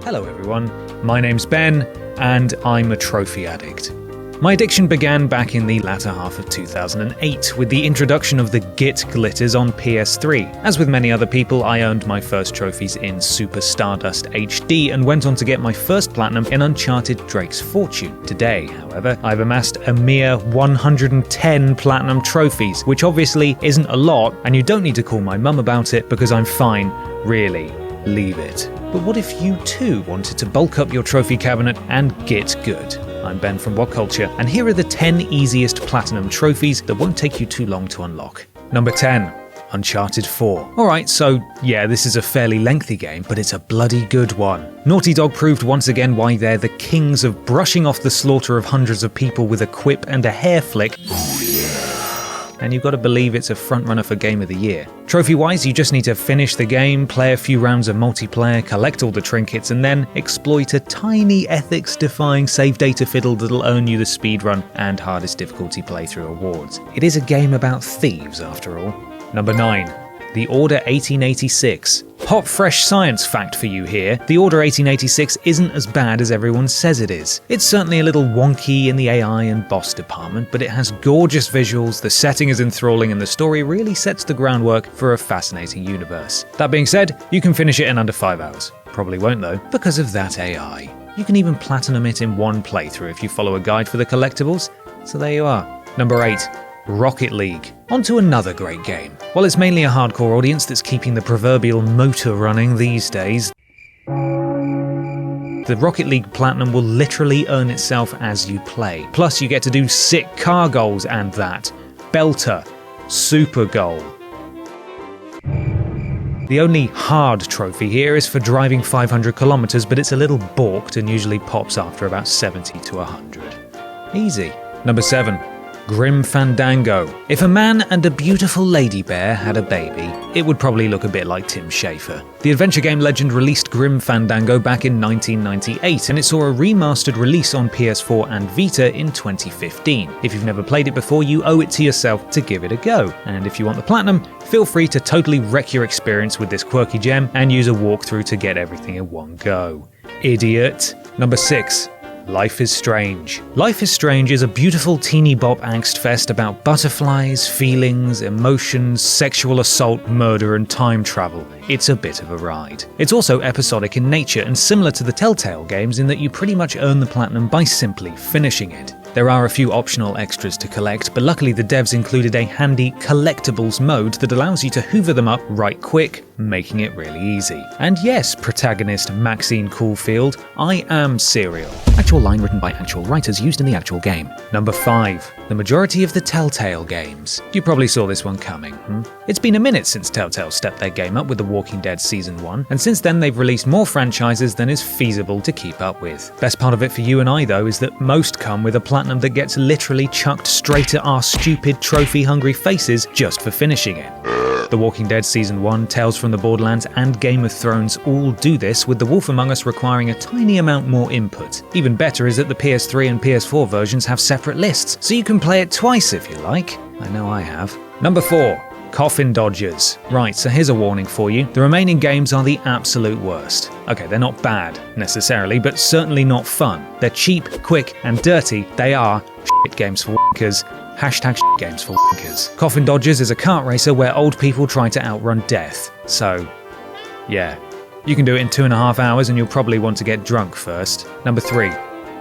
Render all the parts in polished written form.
Hello everyone, my name's Ben, and I'm a trophy addict. My addiction began back in the latter half of 2008 with the introduction of the Git glitters on PS3. As with many other people, I earned my first trophies in Super Stardust HD and went on to get my first platinum in Uncharted Drake's Fortune. Today, however, I've amassed a mere 110 platinum trophies, which obviously isn't a lot, and you don't need to call my mum about it because I'm fine, really. Leave it. But what if you too wanted to bulk up your trophy cabinet and get good? I'm Ben from What Culture, and here are the 10 easiest platinum trophies that won't take you too long to unlock. Number 10. Uncharted 4. Alright, so yeah, this is a fairly lengthy game, but it's a bloody good one. Naughty Dog proved once again why they're the kings of brushing off the slaughter of hundreds of people with a quip and a hair flick. And you've got to believe it's a frontrunner for Game of the Year. Trophy-wise, you just need to finish the game, play a few rounds of multiplayer, collect all the trinkets, and then exploit a tiny ethics-defying save data fiddle that'll earn you the speedrun and hardest difficulty playthrough awards. It is a game about thieves, after all. Number 9. The Order 1886. Hot fresh science fact for you here, the Order 1886 isn't as bad as everyone says it is. It's certainly a little wonky in the AI and boss department, but it has gorgeous visuals, the setting is enthralling, and the story really sets the groundwork for a fascinating universe. That being said, you can finish it in under 5 hours. Probably won't though, because of that AI. You can even platinum it in one playthrough if you follow a guide for the collectibles, so there you are. Number 8. Rocket League. On to another great game. While it's mainly a hardcore audience that's keeping the proverbial motor running these days, the Rocket League Platinum will literally earn itself as you play. Plus you get to do sick car goals and that. Belter. Super goal. The only hard trophy here is for driving 500 kilometers, but it's a little balked and usually pops after about 70 to 100. Easy. Number 7. Grim Fandango. If a man and a beautiful lady bear had a baby, it would probably look a bit like Tim Schafer. The adventure game legend released Grim Fandango back in 1998, and it saw a remastered release on PS4 and Vita in 2015. If you've never played it before, you owe it to yourself to give it a go. And if you want the platinum, feel free to totally wreck your experience with this quirky gem and use a walkthrough to get everything in one go. Idiot. Number 6. Life is Strange. Life is Strange is a beautiful teeny bop angst fest about butterflies, feelings, emotions, sexual assault, murder, and time travel. It's a bit of a ride. It's also episodic in nature and similar to the Telltale games in that you pretty much earn the platinum by simply finishing it. There are a few optional extras to collect, but luckily the devs included a handy collectibles mode that allows you to hoover them up right quick, making it really easy. And yes, protagonist Maxine Caulfield, I am cereal. Actual line written by actual writers used in the actual game. Number 5. The majority of the Telltale games. You probably saw this one coming, It's been a minute since Telltale stepped their game up with The Walking Dead Season 1, and since then they've released more franchises than is feasible to keep up with. Best part of it for you and I though is that most come with a platinum that gets literally chucked straight at our stupid trophy-hungry faces just for finishing it. The Walking Dead Season 1, Tales from the Borderlands, and Game of Thrones all do this, with The Wolf Among Us requiring a tiny amount more input. Even better is that the PS3 and PS4 versions have separate lists, so you can play it twice if you like. I know I have. Number 4. Coffin Dodgers. Right, so here's a warning for you. The remaining games are the absolute worst. Okay, they're not bad, necessarily, but certainly not fun. They're cheap, quick, and dirty. They are shit games for wankers. Hashtag shit games for wankers. Coffin Dodgers is a kart racer where old people try to outrun death. So, yeah. You can do it in 2.5 hours and you'll probably want to get drunk first. Number 3.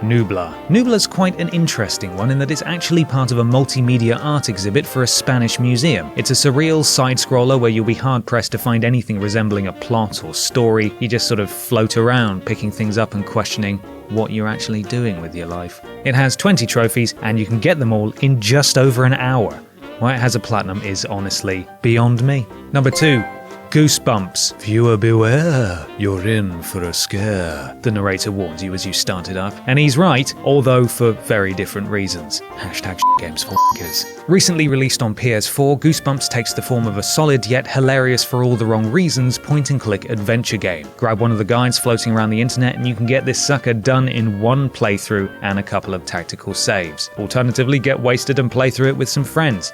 Nublar. Nublar's quite an interesting one in that it's actually part of a multimedia art exhibit for a Spanish museum. It's a surreal side-scroller where you'll be hard-pressed to find anything resembling a plot or story. You just sort of float around, picking things up and questioning what you're actually doing with your life. It has 20 trophies and you can get them all in just over an hour. Why it has a platinum is honestly beyond me. Number 2. Goosebumps. Viewer beware, you're in for a scare, the narrator warns you as you start it up. And he's right, although for very different reasons. Hashtag games for wankers. Recently released on PS4, Goosebumps takes the form of a solid yet hilarious for all the wrong reasons point-and-click adventure game. Grab one of the guides floating around the internet and you can get this sucker done in one playthrough and a couple of tactical saves. Alternatively, get wasted and play through it with some friends.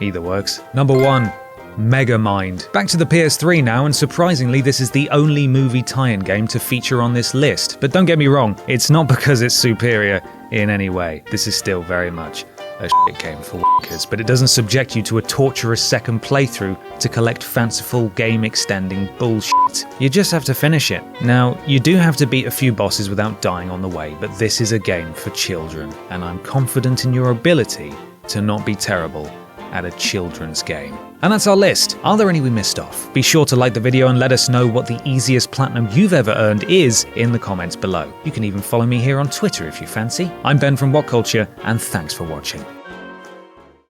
Either works. Number 1. Megamind. Back to the PS3 now, and surprisingly this is the only movie tie-in game to feature on this list. But don't get me wrong, it's not because it's superior in any way. This is still very much a shit game for wankers, but it doesn't subject you to a torturous second playthrough to collect fanciful game-extending bullshit. You just have to finish it. Now, you do have to beat a few bosses without dying on the way, but this is a game for children, and I'm confident in your ability to not be terrible at a children's game. And that's our list. Are there any we missed off? Be sure to like the video and let us know what the easiest platinum you've ever earned is in the comments below. You can even follow me here on Twitter if you fancy. I'm Ben from WhatCulture, and thanks for watching.